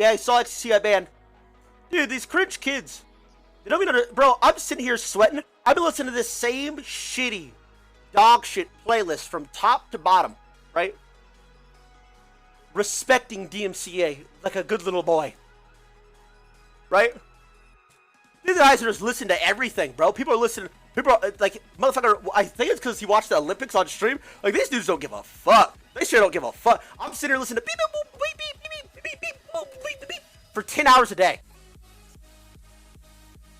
Yeah, I saw it. See, I banned. Dude, these cringe kids. They don't even bro, I'm sitting here sweating. I've been listening to this same shitty dog shit playlist from top to bottom, right? Respecting DMCA like a good little boy. Right? These guys are just listening to everything, bro. People are listening. People are like, motherfucker, I think it's because he watched the Olympics on stream. Like, these dudes don't give a fuck. They sure don't give a fuck. I'm sitting here listening to beep, beep, boop, beep, beep, beep, beep, beep, beep, boop, beep, beep, beep, for 10 hours a day.